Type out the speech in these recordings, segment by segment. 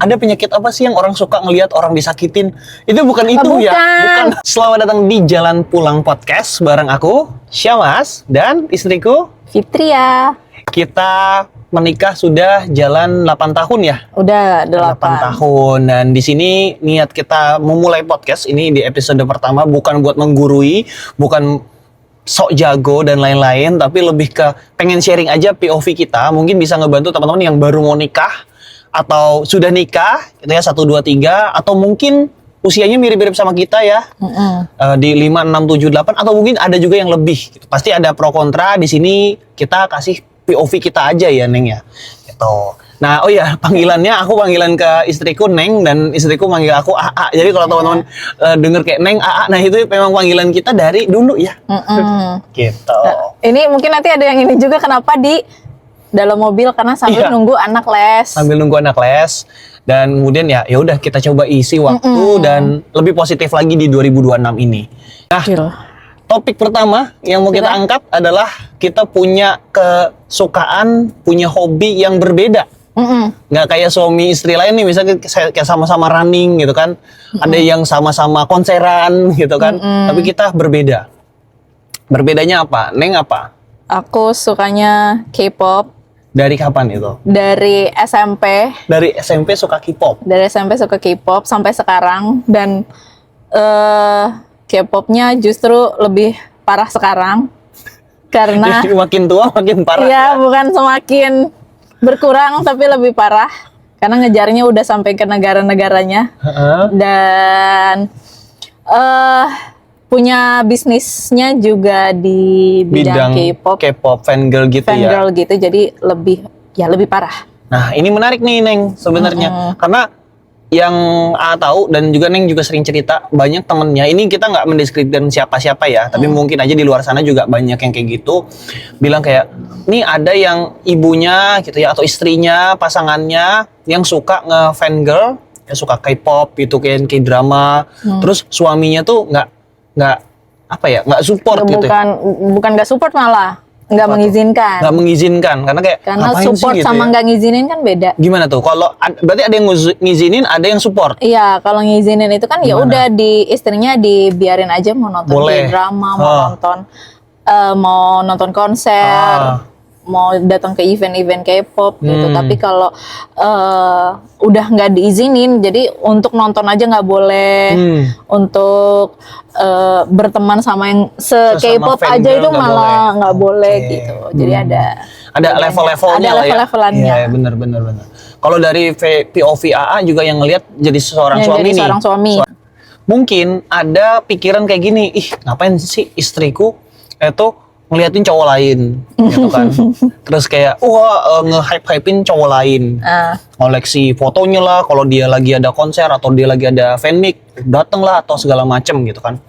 ada penyakit apa sih yang orang suka ngelihat orang disakitin? Itu bukan itu bukan. ya. Bukan. Selamat datang di Jalan Pulang Podcast bareng aku, Syamas, dan istriku Fitria. Kita menikah sudah jalan 8 tahun ya? Udah 8 tahun. Dan di sini niat kita memulai podcast ini di episode pertama bukan buat menggurui, bukan sok jago dan lain-lain, tapi lebih ke pengen sharing aja POV kita, mungkin bisa ngebantu teman-teman yang baru mau nikah atau sudah nikah gitu ya, 1, 2, 3, atau mungkin usianya mirip-mirip sama kita ya, di 5, 6, 7, 8, atau mungkin ada juga yang lebih gitu. Pasti ada pro kontra. Di sini kita kasih POV kita aja ya Neng ya gitu. Nah, oh ya, panggilannya aku panggilan ke istriku Neng dan istriku manggil aku AA. Jadi kalau teman-teman denger kayak Neng, AA, nah itu memang panggilan kita dari dulu ya. Gitu. Ini mungkin nanti ada yang ini juga, kenapa di dalam mobil, karena sambil nunggu anak les. Sambil nunggu anak les. Dan kemudian ya udah kita coba isi waktu dan lebih positif lagi di 2026 ini. Nah, topik pertama yang mau kita angkat adalah kita punya kesukaan, punya hobi yang berbeda. Nggak kayak suami istri lain nih, misalnya kayak sama-sama running gitu kan, ada yang sama-sama konseran gitu kan, tapi kita berbeda. Berbedanya apa? Neng apa? Aku sukanya K-pop. Dari kapan itu? Dari SMP. Dari SMP suka K-pop? Dari SMP suka K-pop sampai sekarang, dan K-popnya justru lebih parah sekarang karena jadi makin tua makin parah. Iya, bukan semakin berkurang tapi lebih parah karena ngejarnya udah sampai ke negara-negaranya. Dan punya bisnisnya juga di bidang K-pop fangirl gitu ya. Fangirl gitu, jadi lebih parah. Nah, ini menarik nih Neng sebenarnya. Karena yang A tahu dan juga Neng juga sering cerita, banyak temennya, ini kita nggak mendeskripsikan siapa-siapa ya, tapi mungkin aja di luar sana juga banyak yang kayak gitu, bilang kayak, nih ada yang ibunya gitu ya, atau istrinya, pasangannya yang suka nge-fangirl, ya suka K-pop gitu, kayak K-drama, terus suaminya tuh nggak support gitu. Bukan nggak support, malah nggak mengizinkan. Nggak mengizinkan karena support sih, gitu sama nggak ngizinin kan beda. Gimana tuh? Kalau berarti ada yang ngizinin, ada yang support. Iya, kalau ngizinin itu kan ya udah, di istrinya dibiarin aja mau nonton drama, mau nonton konser, mau datang ke event-event K-pop gitu. Tapi kalau udah nggak diizinin, jadi untuk nonton aja nggak boleh, untuk berteman sama yang K-pop aja itu malah nggak boleh gitu. Jadi ada level-levelnya, ada level-levelannya. Iya, benar. Kalau dari POV AA juga yang ngelihat jadi seorang suami nih. Seorang suami. Mungkin ada pikiran kayak gini, ngapain sih istriku itu ngeliatin cowok lain gitu kan. Terus kayak nge-hype-hypein cowok lain. Koleksi fotonya lah, kalau dia lagi ada konser atau dia lagi ada fanmik, dateng lah atau segala macem gitu kan.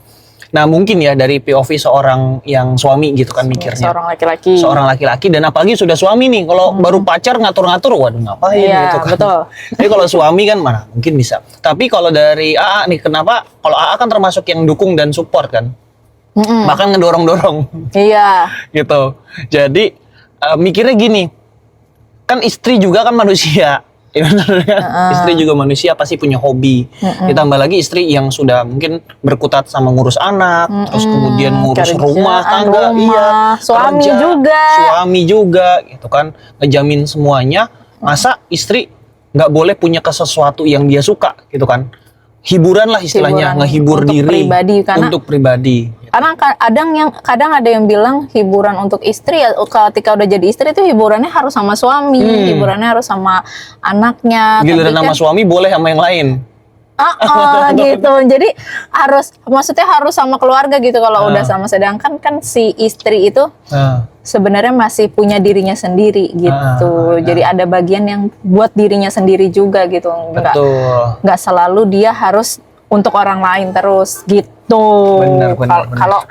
Nah, mungkin ya dari POV seorang yang suami gitu kan mikirnya. Seorang laki-laki dan apalagi sudah suami nih. Kalau baru pacar ngatur-ngatur, waduh ngapain gitu kan. Betul. Tapi kalau suami kan mana mungkin bisa. Tapi kalau dari AA nih, kenapa? Kalau AA kan termasuk yang dukung dan support kan. Bahkan ngedorong-dorong. Iya. Gitu. Jadi mikirnya gini, kan istri juga kan manusia. Istri juga manusia, pasti punya hobi. Ditambah lagi istri yang sudah mungkin berkutat sama ngurus anak, terus kemudian ngurus rumah tangga, suami juga gitu kan, ngejamin semuanya. Masa istri nggak boleh punya sesuatu yang dia suka gitu kan? Hiburan lah istilahnya, ngehibur diri untuk pribadi. Karena kadang ada yang bilang hiburan untuk istri ya, ketika udah jadi istri itu hiburannya harus sama suami, hiburannya harus sama anaknya. Giliran sama suami boleh sama yang lain. Gitu. Jadi maksudnya harus sama keluarga gitu kalau udah sama. Sedangkan kan si istri itu sebenarnya masih punya dirinya sendiri gitu. Jadi ada bagian yang buat dirinya sendiri juga gitu. Nggak selalu dia harus untuk orang lain terus gitu.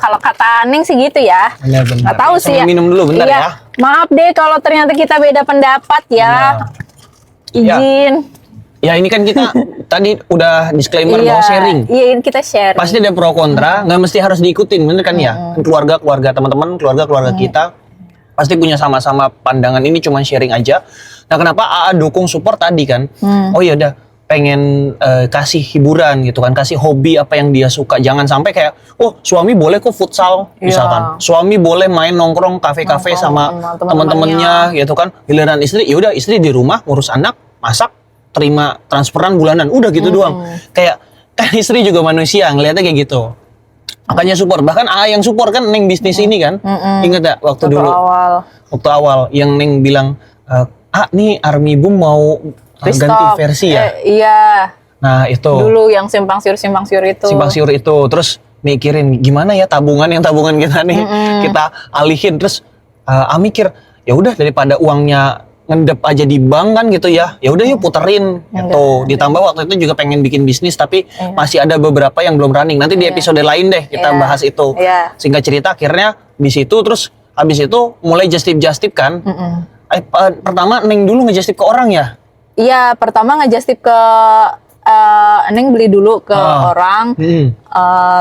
Kalau kata Neng sih gitu ya. Nggak tahu sih ya. Minum dulu bentar ya. Maaf deh kalau ternyata kita beda pendapat ya. Izin. Ya ini kan kita tadi udah disclaimer bahwa sharing. Iya, ini kita sharing. Pasti ada pro kontra, nggak mesti harus diikutin, bener kan ya? Keluarga teman-teman, keluarga kita pasti punya sama-sama pandangan, ini cuma sharing aja. Nah, kenapa AA dukung support tadi kan? Oh iya udah, pengen kasih hiburan gitu kan, kasih hobi apa yang dia suka. Jangan sampai kayak, oh suami boleh kok futsal misalkan, suami boleh main nongkrong kafe-kafe sama teman-temannya gitu kan. Giliran istri, ya udah istri di rumah ngurus anak, masak, terima transferan bulanan, udah gitu doang. Kayak kan istri juga manusia, ngeliatnya kayak gitu. Makanya support, bahkan yang support kan Neng bisnis ini kan. Ingat gak waktu dulu waktu awal yang Neng bilang, nih Army Boom mau ganti versi ya. Iya. Nah itu dulu yang simpang siur itu. Terus mikirin gimana ya tabungan kita nih, kita alihin. Terus mikir, ya udah daripada uangnya ngendep aja di bank kan gitu ya udah yuk puterin gitu. Ditambah waktu itu juga pengen bikin bisnis tapi masih ada beberapa yang belum running. Nanti di episode lain deh kita bahas itu. Singkat cerita akhirnya di situ, terus habis itu mulai just tip kan. Pertama Neng dulu nge-just tip ke orang ya? Iya, pertama nge-just tip ke Neng beli dulu ke orang.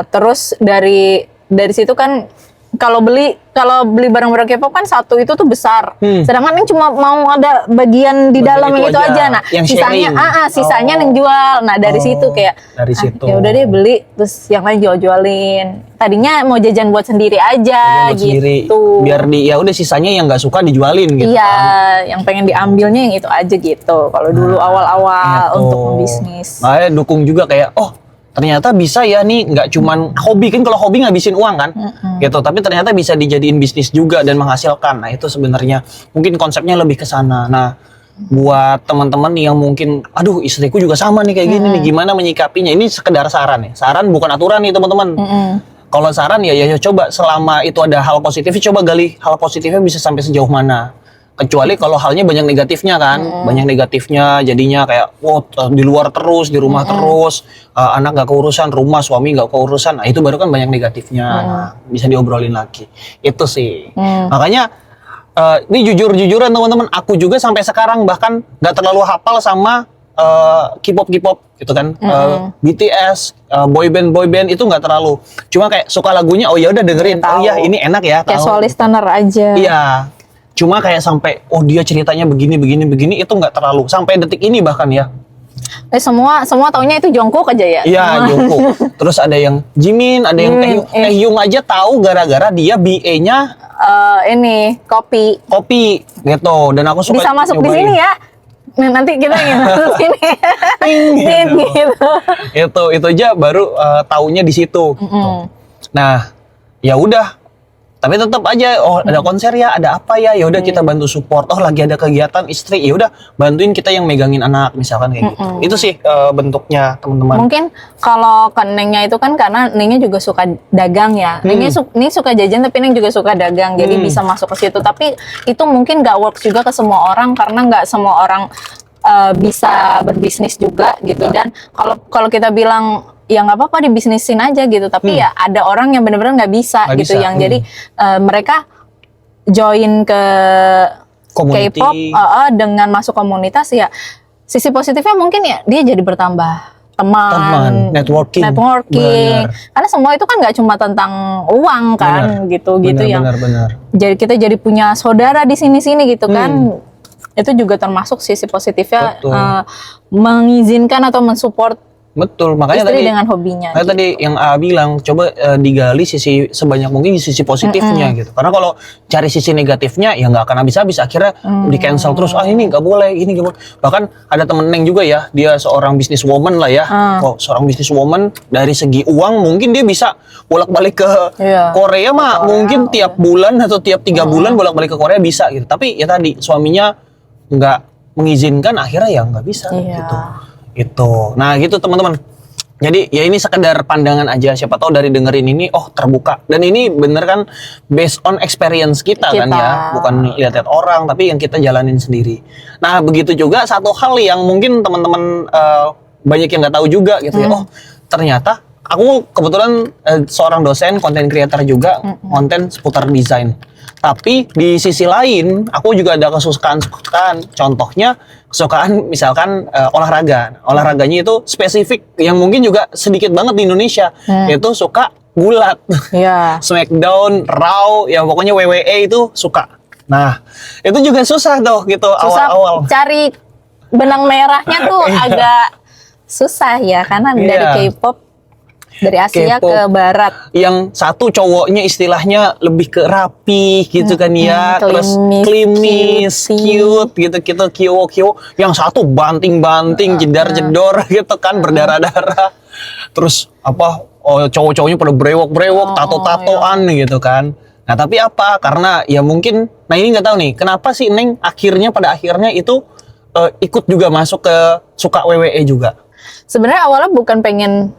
Terus dari situ kan kalau beli barang-barang K-pop kan satu itu tuh besar. Sedangkan Neng cuma mau ada bagian di dalam yang itu aja. Nah, yang sisanya Neng jual. Nah, dari situ kayak ya udah deh beli, terus yang lain jual-jualin. Tadinya mau jajan buat sendiri aja gitu. Biar ya udah sisanya yang nggak suka dijualin gitu. Iya, yang pengen diambilnya yang itu aja gitu. Kalau dulu awal-awal untuk bisnis. Makanya dukung juga kayak ternyata bisa ya nih, nggak cuman hobi kan, kalau hobi ngabisin uang kan gitu, tapi ternyata bisa dijadiin bisnis juga dan menghasilkan. Nah itu sebenarnya mungkin konsepnya lebih ke sana. Nah buat teman-teman yang mungkin aduh istriku juga sama nih kayak gini nih, gimana menyikapinya, ini sekedar saran ya, saran bukan aturan nih teman-teman. Kalau saran ya coba selama itu ada hal positif, coba gali hal positifnya bisa sampai sejauh mana. Kecuali kalau halnya banyak negatifnya kan, banyak negatifnya jadinya kayak di luar terus, di rumah terus, anak gak keurusan, rumah suami gak keurusan, nah itu baru kan banyak negatifnya. Nah, bisa diobrolin lagi, itu sih. Makanya ini jujur-jujuran teman-teman, aku juga sampai sekarang bahkan gak terlalu hafal sama K-pop gitu kan, BTS, boyband itu nggak terlalu, cuma kayak suka lagunya, oh ya udah dengerin, oh ya ini enak ya, casual listener aja. Iya. Cuma kayak sampai dia ceritanya begini itu nggak terlalu sampai detik ini bahkan ya. Semua taunya itu Jungkook aja ya. Iya, Jungkook. Terus ada yang Jimin, ada yang Taehyung aja tahu gara-gara dia BA-nya ini kopi gitu. Dan aku suka bisa masuk di sini ya. Nah, nanti kita ingin masuk sini. gitu. Itu aja baru taunya di situ. Nah, ya udah. Tapi tetap aja ada konser ya, ada apa ya, ya udah kita bantu support. Lagi ada kegiatan istri, ya udah bantuin kita yang megangin anak misalkan kayak gitu. Itu sih bentuknya teman-teman. Mungkin kalau ke Nengnya itu kan karena Nengnya juga suka dagang ya. Nengnya suka jajan tapi Neng juga suka dagang, jadi bisa masuk ke situ. Tapi itu mungkin nggak works juga ke semua orang karena nggak semua orang bisa berbisnis juga gitu. Dan kalau kita bilang ya nggak apa-apa dibisnisin aja gitu, tapi ya ada orang yang benar-benar nggak bisa gitu, yang jadi mereka join ke K-pop dengan masuk komunitas, ya sisi positifnya mungkin ya dia jadi bertambah teman, networking. Karena semua itu kan nggak cuma tentang uang kan, gitu yang jadi kita jadi punya saudara di sini gitu kan. Itu juga termasuk sisi positifnya, mengizinkan atau mensupport. Betul, makanya istri tadi dengan hobinya. Makanya gitu. Tadi yang A bilang coba digali sisi sebanyak mungkin sisi positifnya gitu. Karena kalau cari sisi negatifnya ya nggak akan habis-habis, akhirnya di cancel terus. Ini nggak boleh, ini nggak boleh. Bahkan ada temen Neng juga ya, dia seorang businesswoman lah ya. Seorang businesswoman dari segi uang mungkin dia bisa bolak-balik ke Korea mah mungkin tiap bulan atau tiap 3 bulan bolak-balik ke Korea bisa gitu. Tapi ya tadi suaminya nggak mengizinkan, akhirnya ya nggak bisa gitu. Itu. Nah gitu teman-teman. Jadi ya ini sekedar pandangan aja. Siapa tahu dari dengerin ini terbuka. Dan ini bener kan based on experience kita kan ya. Bukan lihat-lihat orang, tapi yang kita jalanin sendiri. Nah begitu juga satu hal yang mungkin teman-teman banyak yang nggak tahu juga gitu ya. Ternyata aku kebetulan seorang dosen, content creator juga, konten seputar desain. Tapi di sisi lain, aku juga ada kesukaan. Contohnya kesukaan misalkan olahraga. Olahraganya itu spesifik yang mungkin juga sedikit banget di Indonesia. Itu suka gulat. Smackdown, Raw, ya pokoknya WWE itu suka. Nah, itu juga susah tuh gitu awal-awal. Cari benang merahnya tuh agak susah ya karena dari K-pop dari Asia K-pop. ke Barat. Yang satu cowoknya istilahnya lebih ke rapi gitu kan ya, terus klimis, cute gitu, kyo. Yang satu banting-banting, jedar-jedor gitu kan, berdarah-darah. Terus cowok-cowoknya pada brewok-brewok, tato-tatoan gitu kan. Nah tapi apa? Karena ya mungkin, nah ini nggak tahu nih, kenapa sih Neng pada akhirnya itu ikut juga masuk ke suka WWE juga? Sebenarnya awalnya bukan pengen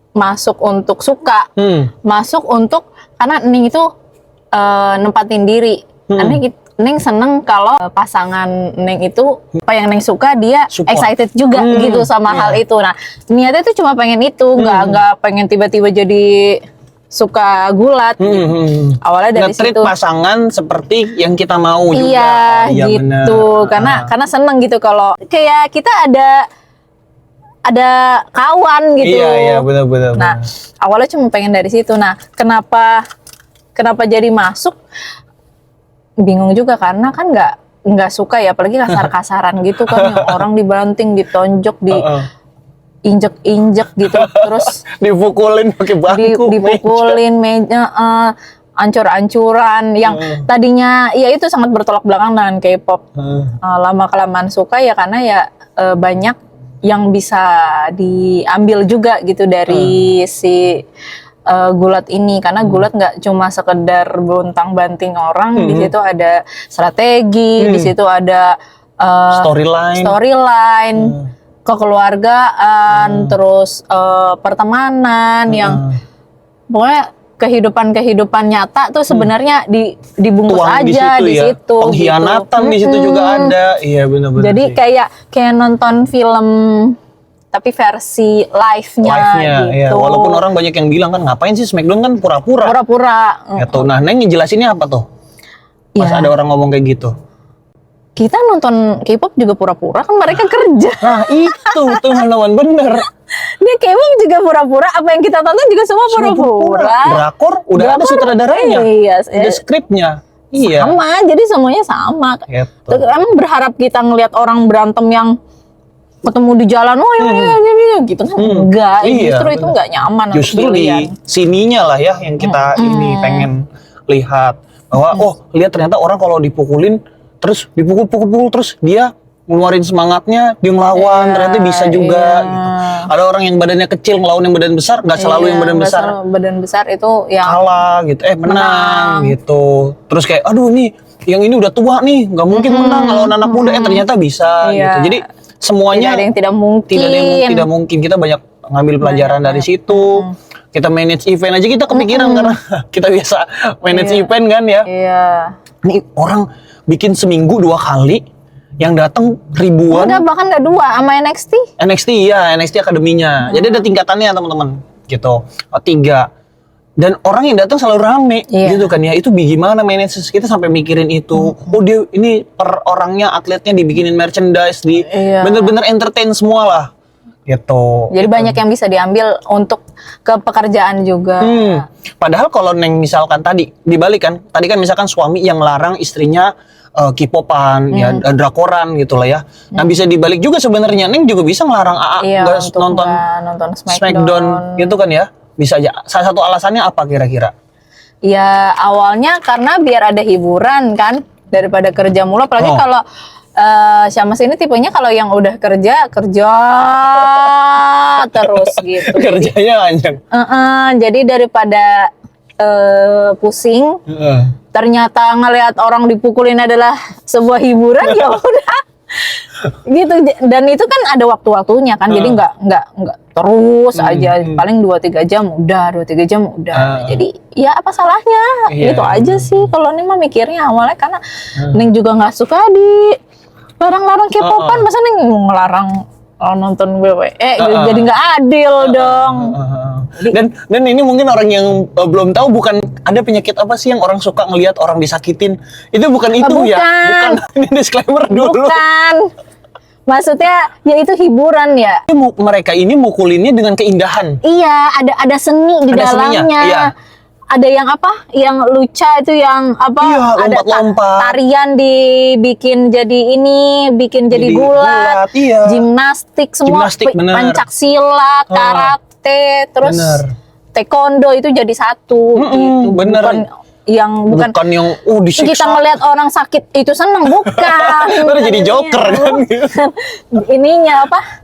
masuk untuk suka, masuk untuk karena Neng itu nempatin diri. Neng seneng kalau pasangan Neng itu apa yang Neng suka dia support. Excited juga gitu sama hal itu. Nah niatnya itu cuma pengen itu, nggak pengen tiba-tiba jadi suka gulat. Awalnya dari situ. Nge-treat pasangan seperti yang kita mau juga. Iya gitu. Bener. Karena seneng gitu kalau kayak kita ada kawan gitu. Iya benar. Nah awalnya cuma pengen dari situ. Nah kenapa jadi masuk? Bingung juga karena kan nggak suka ya, apalagi kasar-kasaran gitu kan, yang orang dibanting, ditonjok, diinjek-injek gitu, terus dipukulin pakai bangku, dipukulin meja, ancur-ancuran yang tadinya ya itu sangat bertolak belakang dengan K-pop. Lama-kelamaan suka ya karena ya banyak yang bisa diambil juga gitu dari si gulat ini, karena gulat nggak cuma sekedar bontang-banting orang, di situ ada strategi, di situ ada storyline, kekeluargaan, terus pertemanan yang pokoknya kehidupan nyata tuh sebenarnya dibungkus tuang aja di situ. Pengkhianatan gitu. Di situ juga ada. Iya benar-benar. Jadi kayak nonton film tapi versi live-nya gitu. Ya. Walaupun orang banyak yang bilang kan ngapain sih SmackDown kan pura-pura. Gitu. Nah, Neng ngejelasinnya apa tuh? Pas ada orang ngomong kayak gitu. Kita nonton K-pop juga pura-pura, kan mereka kerja. Nah, itu tuh lawan bener. Dia K-pop juga pura-pura, apa yang kita tonton juga semua pura-pura. Drakor udah ada sutradaranya. Iya, ada skripnya. Iya. Sama, jadi semuanya sama. Gitu. Emang berharap kita ngelihat orang berantem yang ketemu di jalan, gitu kan enggak, justru itu enggak nyaman. Justru di sininya lah ya yang kita ini pengen lihat bahwa lihat ternyata orang kalau dipukulin terus dipukul terus dia ngeluarin semangatnya, dia ngelawan, ternyata bisa juga gitu. Ada orang yang badannya kecil ngelawan yang badan besar, nggak selalu yang badan besar. Badan besar itu yang kalah gitu, menang gitu. Terus kayak aduh nih yang ini udah tua nih, nggak mungkin menang ngelawan anak muda, ternyata bisa gitu. Jadi semuanya tidak ada yang tidak mungkin. Tidak mungkin. Kita banyak ngambil pelajaran dari situ. Kita manage event aja kita kepikiran karena kita biasa manage event kan ya. Iya. Ini orang bikin seminggu 2 kali, yang datang ribuan. Udah bahkan nggak 2 sama NXT. NXT akademinya. Jadi ada tingkatannya teman-teman gitu. 3. Dan orang yang datang selalu rame gitu kan ya. Itu gimana manajer kita sampai mikirin itu. Dia ini per orangnya, atletnya dibikinin merchandise, bener-bener entertain semua lah gitu. Jadi banyak yang bisa diambil untuk ke pekerjaan juga. Padahal kalau Neng misalkan tadi dibalik kan, tadi kan misalkan suami yang larang istrinya K-popan, ya drakoran gitu lah ya. Nah bisa dibalik juga sebenarnya, Neng juga bisa ngelarang nonton Smackdown gitu kan ya. Bisa aja. Salah satu alasannya apa kira-kira? Ya awalnya karena biar ada hiburan kan, daripada kerja mulu. Apalagi kalau Syamas ini tipenya kalau yang udah kerja terus gitu. Kerjanya anjing. Jadi daripada pusing, ternyata ngelihat orang dipukulin adalah sebuah hiburan, ya udah. Gitu. Dan itu kan ada waktu-waktunya kan, jadi nggak terus aja, paling 2-3 jam udah, jadi ya apa salahnya, gitu aja sih. Kalau Neng mah mikirnya awalnya karena Neng juga nggak suka di larang-larang K-popan, masa Neng ngelarang nonton WWE, jadi nggak adil dong. Dan ini mungkin orang yang belum tahu, bukan ada penyakit apa sih yang orang suka ngelihat orang disakitin, itu bukan itu ya, bukan. Ini disclaimer dulu. Bukan. Maksudnya ya itu hiburan ya. Mereka ini mukulinnya dengan keindahan. Iya, ada seni di dalamnya. Iya. ada yang apa? Yang luca itu yang apa? Iya, ada lompat-lompat. Tarian dibikin jadi ini, bikin jadi gulat. Iya. Gimnastik semua, Gimnastik, bener. pencak silat, karate, terus Bener. taekwondo itu jadi satu gitu. bener. Bukan yang disiksa. kita melihat orang sakit itu seneng, bukan. Udah jadi Joker kan. Ininya apa?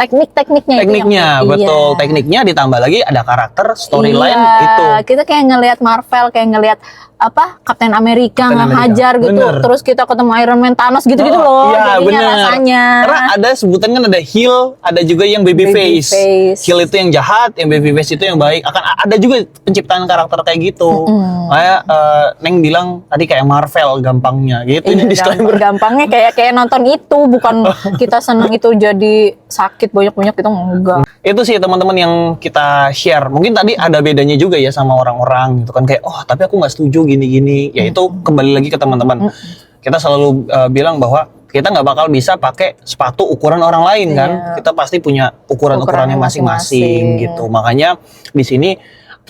Tekniknya itu Tekniknya, yang, betul. iya. Tekniknya ditambah lagi ada karakter, storyline Iya, itu. kita kayak ngelihat Marvel, kayak ngelihat apa Captain America ngehajar gitu. Bener. Terus kita ketemu Iron Man, Thanos gitu-gitu loh. Iya, jadinya bener. rasanya. Karena ada sebutan kan ada heel, ada juga yang baby face. Babyface. Heel itu yang jahat, yang baby face itu yang baik. Akan ada juga penciptaan karakter kayak gitu. Kayak Neng bilang tadi kayak Marvel gampangnya gitu. Iya, Ini disclaimer. gampangnya kayak nonton itu, bukan kita seneng itu jadi sakit banyak-banyak itu enggak. Itu sih teman-teman yang kita share. Mungkin tadi ada bedanya juga ya sama orang-orang gitu kan, kayak tapi aku nggak setuju gini-gini. Ya itu kembali lagi ke teman-teman. Kita selalu bilang bahwa kita nggak bakal bisa pakai sepatu ukuran orang lain kan. Iya. Kita pasti punya ukuran-ukurannya masing-masing gitu. Makanya di sini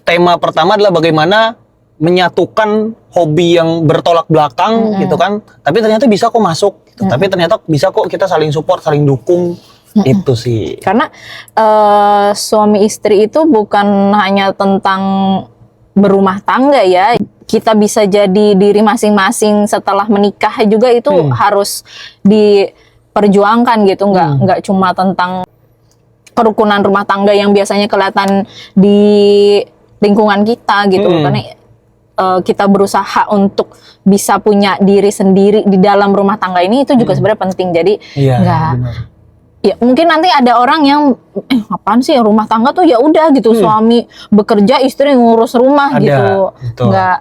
tema pertama adalah bagaimana menyatukan hobi yang bertolak belakang gitu kan. Tapi ternyata bisa kok masuk gitu. Tapi ternyata bisa kok kita saling support, saling dukung. Itu sih. Karena suami istri itu bukan hanya tentang berumah tangga ya. Kita bisa jadi diri masing-masing setelah menikah juga itu harus diperjuangkan gitu. Nggak cuma tentang kerukunan rumah tangga yang biasanya kelihatan di lingkungan kita gitu. Karena kita berusaha untuk bisa punya diri sendiri di dalam rumah tangga ini itu juga sebenarnya penting. Jadi nggak. Ya mungkin nanti ada orang yang apaan sih rumah tangga tuh ya udah gitu, suami bekerja istri ngurus rumah Ada, gitu. betul. Enggak,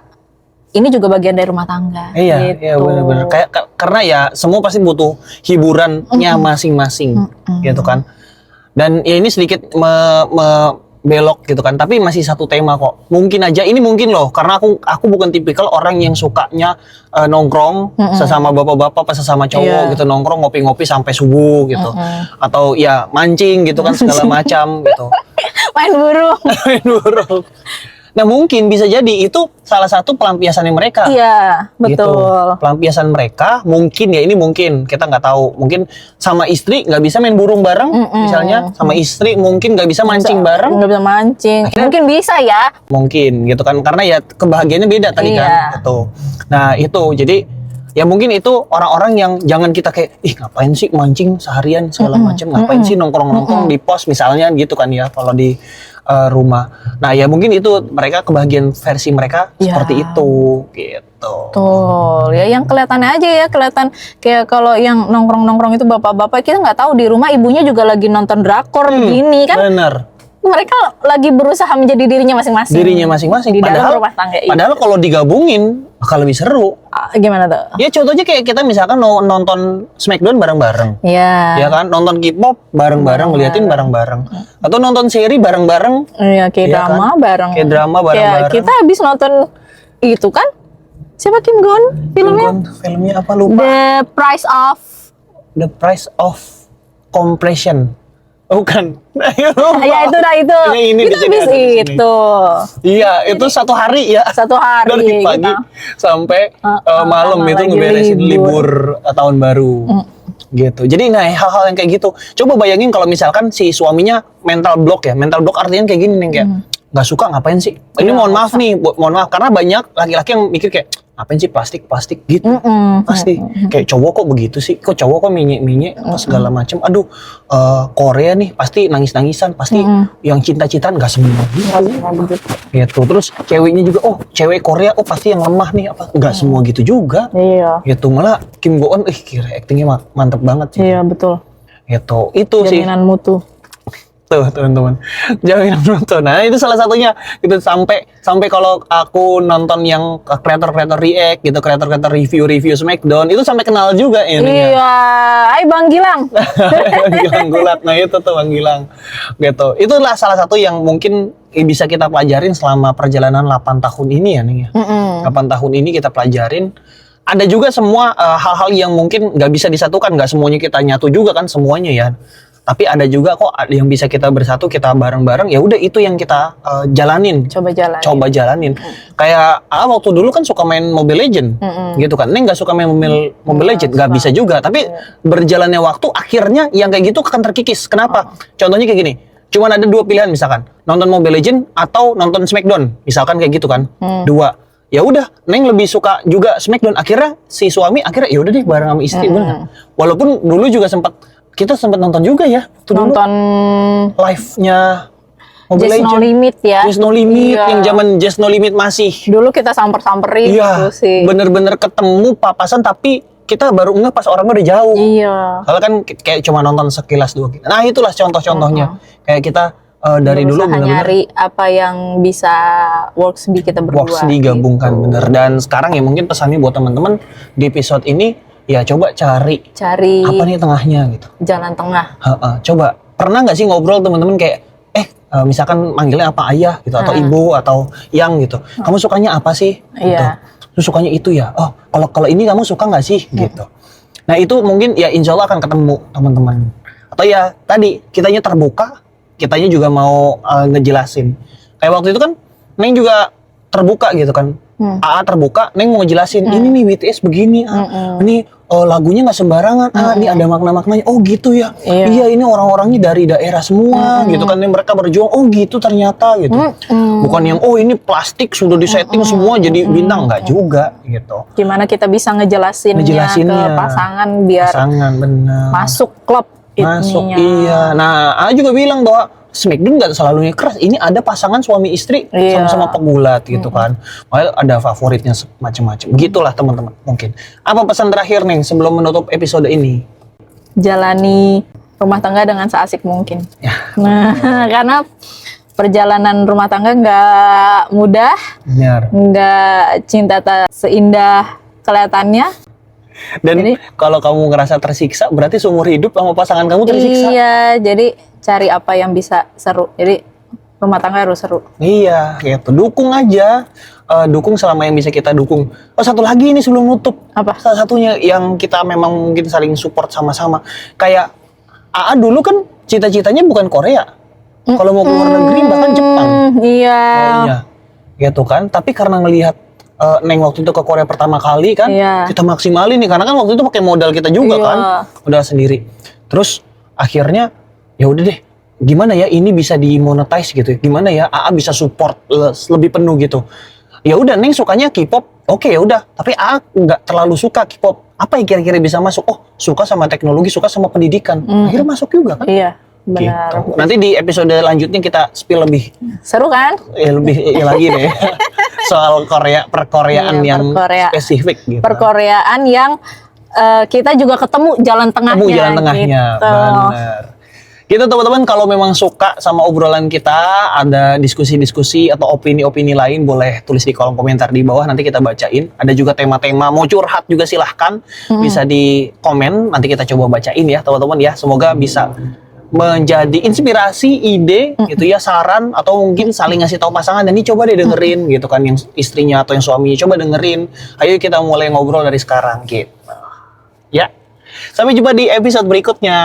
ini juga bagian dari rumah tangga. Iya, gitu. iya benar-benar. Karena ya semua pasti butuh hiburannya masing-masing, gitu kan. Dan ya ini sedikit belok gitu kan, tapi masih satu tema kok. Mungkin aja ini mungkin loh, karena aku bukan tipikal orang yang sukanya nongkrong sesama bapak-bapak pas sesama cowok gitu, nongkrong ngopi-ngopi sampai subuh gitu. Atau ya mancing gitu kan segala macam gitu. Main burung. Main burung. Nah mungkin bisa jadi itu salah satu pelampiasannya mereka. Iya, betul. Gitu. Pelampiasan mereka mungkin ya, ini mungkin kita nggak tahu. Mungkin sama istri nggak bisa main burung bareng, misalnya sama istri mungkin nggak bisa mancing bareng. Nggak bisa mancing. Mungkin bisa ya. Mungkin gitu kan, karena ya kebahagiaannya beda tadi kan. Gitu. Nah itu jadi ya mungkin itu orang-orang yang jangan kita kayak ngapain sih mancing seharian segala macam, ngapain sih nongkrong-nongkrong di pos misalnya gitu kan ya kalau di rumah. Nah ya mungkin itu mereka kebahagiaan versi mereka seperti itu gitu. Betul. Ya yang kelihatannya aja ya, kelihatan kayak kalau yang nongkrong-nongkrong itu bapak-bapak, kita nggak tahu di rumah ibunya juga lagi nonton drakor begini kan. Bener. Mereka lagi berusaha menjadi dirinya masing-masing. Dirinya masing-masing. Di Padahal dalam rumah tangga itu. Padahal kalau digabungin bakal lebih seru. Gimana tuh? Ya contohnya kayak kita misalkan nonton Smackdown bareng-bareng. Iya. Ya kan, nonton K-pop bareng-bareng, ngeliatin bareng-bareng. Atau nonton seri bareng-bareng. Iya, kayak Ya drama kan? bareng. Kayak drama bareng-bareng. Kayak kita habis nonton itu kan? Siapa Kim Gon? Filmnya? Filmnya apa lupa? The Price of Completion. Bukan. Ya itu dah itu. Ini kita habis itu. Iya, itu satu hari ya. Satu hari. Dari pagi kita. sampai malam itu lagi ngeberesin libur tahun baru. Gitu. Jadi nah hal-hal yang kayak gitu. Coba bayangin kalau misalkan si suaminya mental block ya. Mental block artinya kayak gini nih, kayak nggak suka ngapain sih? Ini mohon maaf nih, mohon maaf karena banyak laki-laki yang mikir kayak ngapain sih plastik gitu. Pasti kayak cowok kok begitu sih, kok cowok kok minyak apa segala macam. Aduh, Korea nih pasti nangis-nangisan, pasti yang cinta-cintaan nggak semua gitu. Terus ceweknya juga, cewek Korea pasti yang lemah nih, apa nggak semua gitu juga. Iya. Gitu, malah Kim Go Eun kira aktingnya mantep banget sih. Iya betul. Gitu, itu sih. Jaminan mutu. Tuh teman-teman, jaminan nonton. Nah itu salah satunya. Gitu sampai kalau aku nonton yang kreator-kreator react gitu, kreator-kreator review Smackdown itu sampai kenal juga ini. Iya, ay Bang Gilang. Bang Gilang Gulat, nah itu tuh Bang Gilang. Gitu. Itulah salah satu yang mungkin bisa kita pelajarin selama perjalanan 8 tahun ini ya nih ya. 8 tahun ini kita pelajarin. Ada juga semua hal-hal yang mungkin nggak bisa disatukan, nggak semuanya kita nyatu juga kan semuanya ya. Tapi ada juga kok yang bisa kita bersatu, kita bareng-bareng. Ya udah itu yang kita jalanin. Coba jalanin. Kayak waktu dulu kan suka main Mobile Legend, gitu kan. Neng nggak suka main Mobile Legend, nggak bisa juga. Tapi berjalannya waktu, akhirnya yang kayak gitu akan terkikis. Kenapa? Contohnya kayak gini. Cuman ada 2 pilihan misalkan, nonton Mobile Legend atau nonton Smackdown, misalkan kayak gitu kan. 2. Ya udah, Neng lebih suka juga Smackdown. Akhirnya si suami akhirnya ya udah deh bareng sama istri, bener. Walaupun dulu juga kita sempat nonton juga ya. Nonton live-nya Mobile Just Legend. No Limit ya. Just No Limit, yang zaman Just No Limit masih. Dulu kita samperin gitu sih. Bener-bener ketemu papasan tapi kita baru ngeh pas orangnya udah jauh. Iya. Soalnya kan kayak cuma nonton sekilas 2. Nah itulah contoh-contohnya. Kayak kita dari dulu bener-bener nyari apa yang bisa works di kita berdua. Works digabungkan gitu. Bener. Dan sekarang ya mungkin pesannya buat teman-teman di episode ini ya coba cari apa nih tengahnya gitu. Jalan tengah. Coba pernah nggak sih ngobrol teman-teman kayak misalkan manggilnya apa ayah gitu atau ibu atau yang gitu. Kamu sukanya apa sih? Gitu. Lu sukanya itu ya. Oh, kalau ini kamu suka nggak sih? Gitu. Nah, itu mungkin ya insya Allah akan ketemu teman-teman. Atau ya tadi kitanya terbuka, kitanya juga mau ngejelasin. Kayak waktu itu kan Neng juga terbuka gitu kan. AA terbuka, Neng mau ngejelasin ini nih BTS begini, ini lagunya nggak sembarangan, ini ada makna-maknanya. Oh gitu ya, iya ini orang-orangnya dari daerah semua, gitu kan. Mereka berjuang, oh gitu ternyata gitu. Bukan yang ini plastik sudah disetting semua jadi bintang, nggak juga gitu. Gimana kita bisa ngejelasinnya ke pasangan biar bener. Masuk klub. Iya. Nah, A juga bilang bahwa Smackdown nggak selalu keras. Ini ada pasangan suami istri sama-sama pegulat gitu kan. Makanya ada favoritnya macam-macam. Begitulah teman-teman mungkin. Apa pesan terakhir nih sebelum menutup episode ini? Jalani rumah tangga dengan seasik mungkin. Ya. Nah, karena perjalanan rumah tangga nggak mudah. Benar. Nggak cinta tak seindah kelihatannya. Dan kalau kamu ngerasa tersiksa, berarti seumur hidup sama pasangan kamu tersiksa. Iya, jadi cari apa yang bisa seru. Jadi rumah tangga harus seru. Iya, gitu. Dukung aja. Dukung selama yang bisa kita dukung. Oh, satu lagi ini sebelum nutup. Apa? Salah satunya yang kita memang mungkin saling support sama-sama. Kayak AA dulu kan cita-citanya bukan Korea. Kalau mau ke luar negeri bahkan Jepang. Iya. Gitu kan. Tapi karena ngelihat Neng waktu itu ke Korea pertama kali kan, kita maksimalin nih karena kan waktu itu pakai modal kita juga kan, modal sendiri. Terus akhirnya ya udah deh, gimana ya ini bisa dimonetize gitu, gimana ya AA bisa support lebih penuh gitu. Ya udah Neng sukanya K-pop, oke ya udah, tapi AA nggak terlalu suka K-pop. Apa yang kira-kira bisa masuk? Oh suka sama teknologi, suka sama pendidikan, akhirnya masuk juga kan? Iya. Benar. Gitu. Nanti di episode lanjutnya kita spill lebih seru kan? Lebih lagi deh soal perkoreaan yang spesifik gitu. Perkoreaan yang kita juga ketemu jalan tengahnya. Gitu. Benar. Gitu teman-teman, kalau memang suka sama obrolan kita, ada diskusi-diskusi atau opini-opini lain, boleh tulis di kolom komentar di bawah, nanti kita bacain. Ada juga tema-tema, mau curhat juga silahkan, bisa di komen, nanti kita coba bacain ya teman-teman ya. Semoga bisa menjadi inspirasi, ide gitu ya, saran atau mungkin saling ngasih tahu pasangan dan ini coba deh dengerin gitu kan yang istrinya atau yang suaminya, coba dengerin. Ayo kita mulai ngobrol dari sekarang gitu. Ya. Sampai jumpa di episode berikutnya.